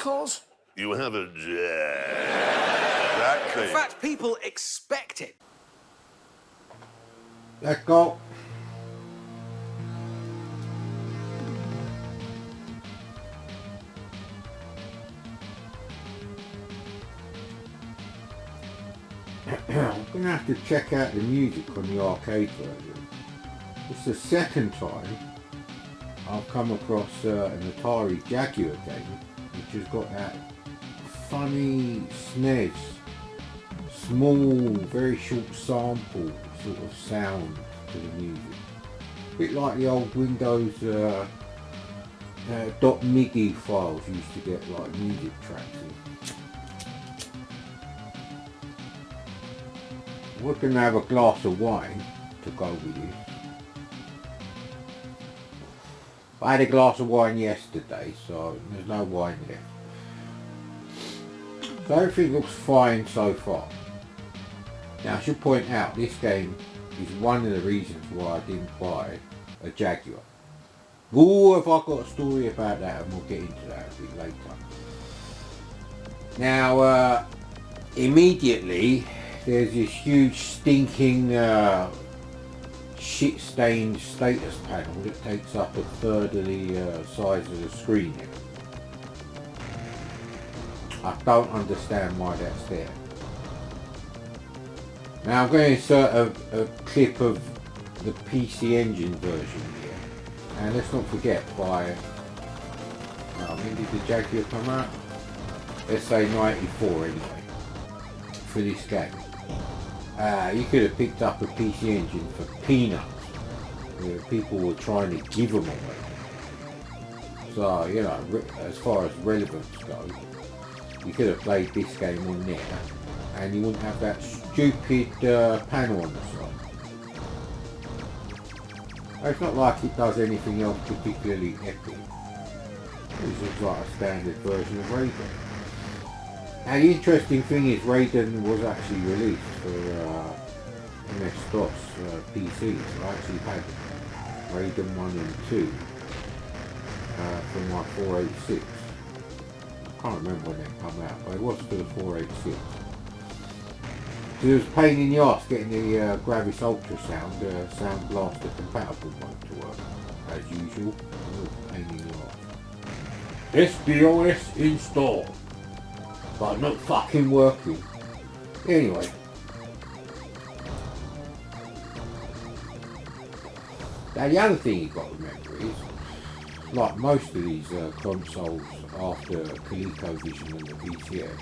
because you have a Exactly. In fact, people expect it. Let's go. I'm going to have to check out the music on the arcade version. It's the second time I've come across an Atari Jaguar game which has got that funny SNES, small, very short sample sort of sound to the music. A bit like the old Windows .MIDI files used to get like music tracks in. We're going to have a glass of wine to go with this. I had a glass of wine yesterday, so there's no wine left. So everything looks fine so far. Now I should point out, this game is one of the reasons why I didn't buy a Jaguar. Oh, if I've got a story about that, and we'll get into that a bit later. Now, immediately, there's this huge stinking shit-stained status panel that takes up a third of the size of the screen here. I don't understand why that's there. Now I'm going to insert a clip of the PC Engine version here, and let's not forget by when did the Jaguar come out? Let's say 94 anyway for this game. You could have picked up a PC Engine for peanuts. People were trying to give them away. So, you know, as far as relevance goes, you could have played this game on there and you wouldn't have that stupid panel on the side. It's not like it does anything else particularly epic. This is like a standard version of Raiden. Now the interesting thing is Raiden was actually released for MS-DOS PCs. I actually had Raiden 1 and 2 from my 486. I can't remember when they come out, but it was for the 486. So it was a pain in the arse getting the Gravis Ultrasound Sound Blaster compatible mode to work, as usual. Pain in the arse. SBOS install, but not fucking working. Anyway. Now the other thing you've got to remember is, like most of these consoles after ColecoVision and the VCS,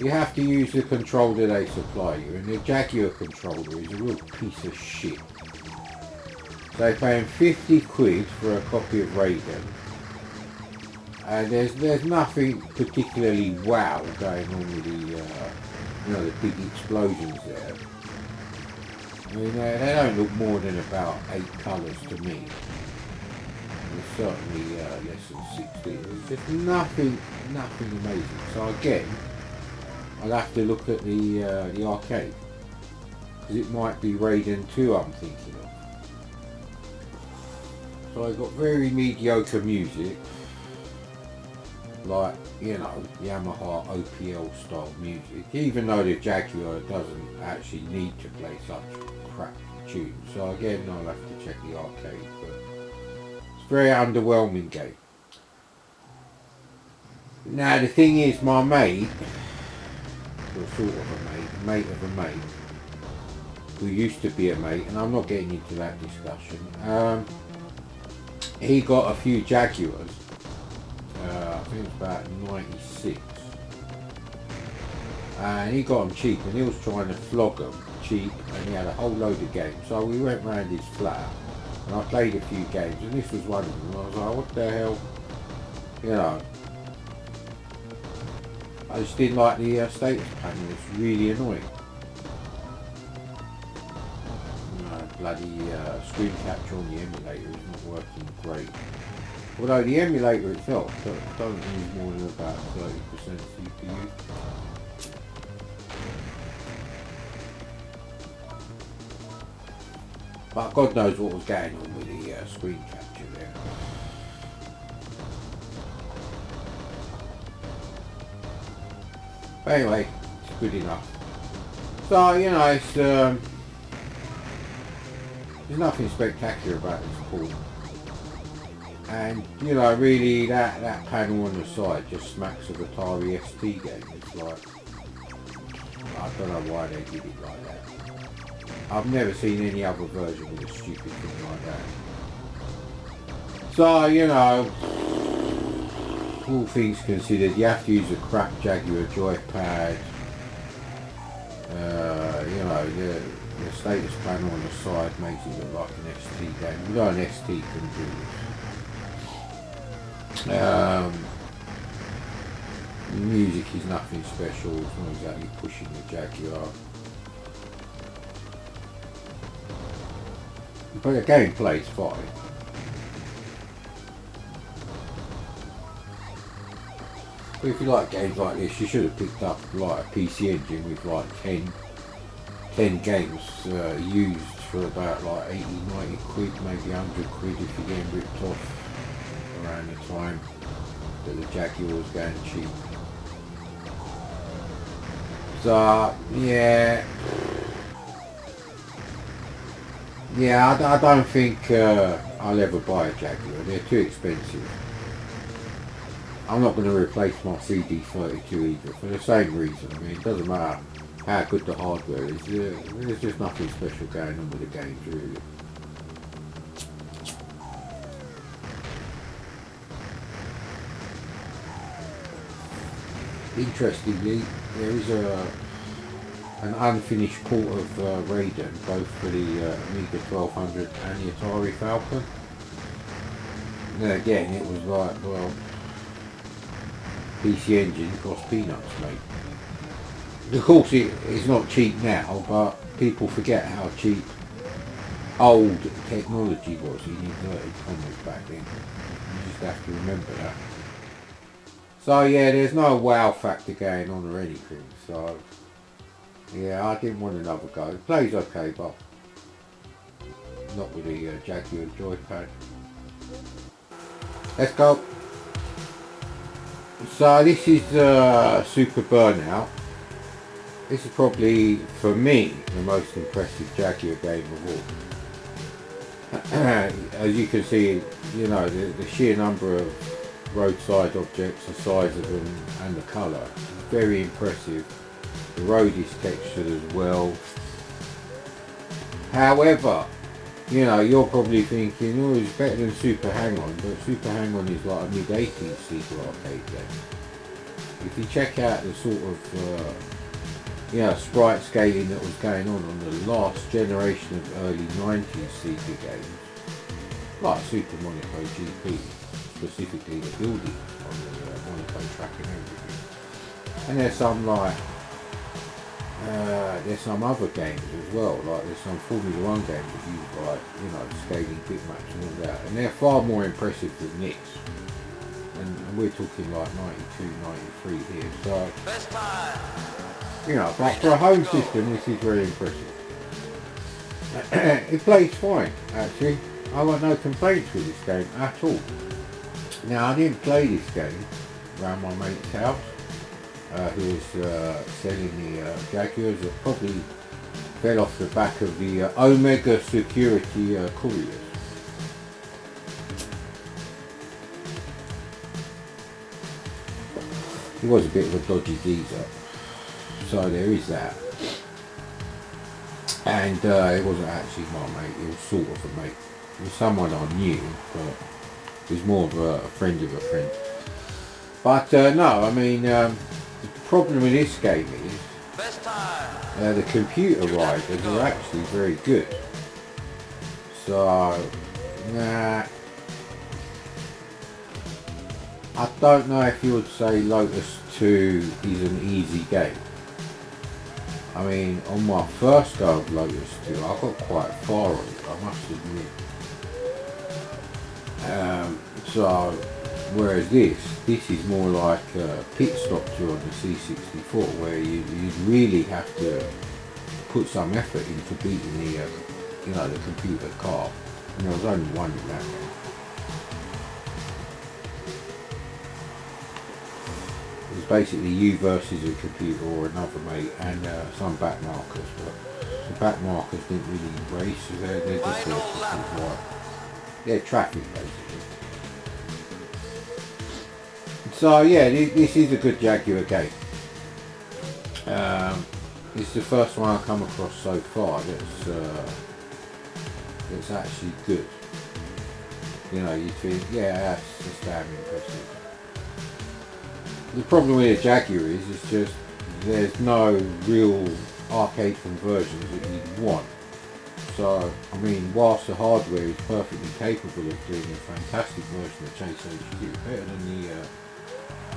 you have to use the controller they supply you, and the Jaguar controller is a real piece of shit. They're paying 50 quid for a copy of Raiden, and there's nothing particularly wow going on with the you know, the big explosions there. I mean, they don't look more than about 8 colours to me. It's certainly less than 60. There's just nothing amazing. So again, I'll have to look at the arcade, because it might be Raiden 2 I'm thinking of. So I've got very mediocre music, like, you know, Yamaha OPL style music, even though the Jaguar doesn't actually need to play such crap tunes. So again, I'll have to check the arcade, but it's a very underwhelming game. Now the thing is, my mate, or sort of a mate of a mate, who used to be a mate, and I'm not getting into that discussion, he got a few Jaguars, I think it was about 96, and he got them cheap, and he was trying to flog them cheap, and he had a whole load of games. So we went round his flat, and I played a few games, and this was one of them, and I was like, what the hell, you know. I just didn't like the status panel, it's really annoying. Bloody screen capture on the emulator is not working great. Although the emulator itself don't use more than about 30% CPU. But God knows what was going on with the screen capture there. But anyway, it's good enough. So, you know, it's, there's nothing spectacular about this board. And, you know, really that panel on the side just smacks of Atari ST game. It's like, I don't know why they did it like that. I've never seen any other version with a stupid thing like that. So, you know, all things considered, you have to use a crap Jaguar joypad. You know, the status panel on the side makes it look like an ST game. You know, an ST can do this. The music is nothing special. It's not exactly pushing the Jaguar. But the gameplay is fine. But if you like games like this, you should have picked up like a PC Engine with like 10 games used for about like 80, 90 quid, maybe 100 quid if you're getting ripped off around the time that the Jaguar was going cheap. So yeah, I don't think I'll ever buy a Jaguar. They're too expensive. I'm not going to replace my CD32 either for the same reason. I mean, it doesn't matter how good the hardware is. There's just nothing special going on with the games, really. Interestingly, there is an unfinished port of Raiden, both for the Amiga 1200 and the Atari Falcon. And then again, it was like, well, PC Engine costs peanuts, mate. Of course, it's not cheap now, but people forget how cheap old technology was in inverted commas back then. You just have to remember that. So yeah, there's no wow factor going on or anything. So yeah, I didn't want another go. It plays okay, but not with the Jaguar joypad. Let's go. So this is Super Burnout. This is probably, for me, the most impressive Jaguar game of all. As you can see, you know, the sheer number of roadside objects, the size of them and the colour, very impressive. The road is textured as well. However, you know, you're probably thinking, oh, it's better than Super Hang-On, but Super Hang-On is like a mid-80s Sega arcade game. If you check out the sort of you know, sprite scaling that was going on the last generation of early 90s Sega games, like Super Monaco GP, specifically the building on the Monaco track and everything. And there's some like, there's some other games as well, like there's some Formula 1 games that use like, you know, scaling bitmaps and all that, and they're far more impressive than this. And we're talking like 92, 93 here, so, you know, but for a home system this is very impressive. It plays fine, actually. I got no complaints with this game at all. Now, I didn't play this game around my mate's house, who was selling the Jaguars that probably fell off the back of the Omega security couriers. He was a bit of a dodgy geezer, so there is that. And it wasn't actually my mate, it was sort of a mate. It was someone I knew, but it was more of a friend of a friend. But no, I mean, the problem with this game is the computer riders are actually very good. So, nah. I don't know if you would say Lotus 2 is an easy game. I mean, on my first go of Lotus 2, I got quite far on it, I must admit. So, whereas this is more like a pit stop tour on the C64, where you really have to put some effort into beating the, you know, the computer car. And there was only one in that game. It's basically you versus a computer or another mate, and some back markers, but the back markers didn't really race, so they're just there to keep white. They're traffic basically. So yeah, this is a good Jaguar game. It's the first one I've come across so far that's actually good. You know, you think, yeah, that's damn impressive. The problem with a Jaguar is it's just there's no real arcade conversions that you want. So, I mean, whilst the hardware is perfectly capable of doing a fantastic version of Chase HQ, better than the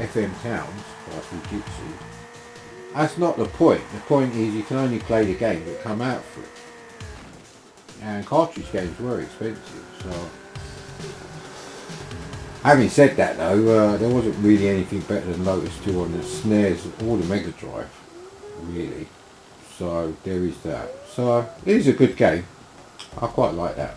FM Towns by Fujitsu, that's not the point. The point is you can only play the games that come out for it. And cartridge games were expensive, so... Having said that though, there wasn't really anything better than Lotus 2 on the SNES or the Mega Drive, really. So there is that. So it is a good game. I quite like that.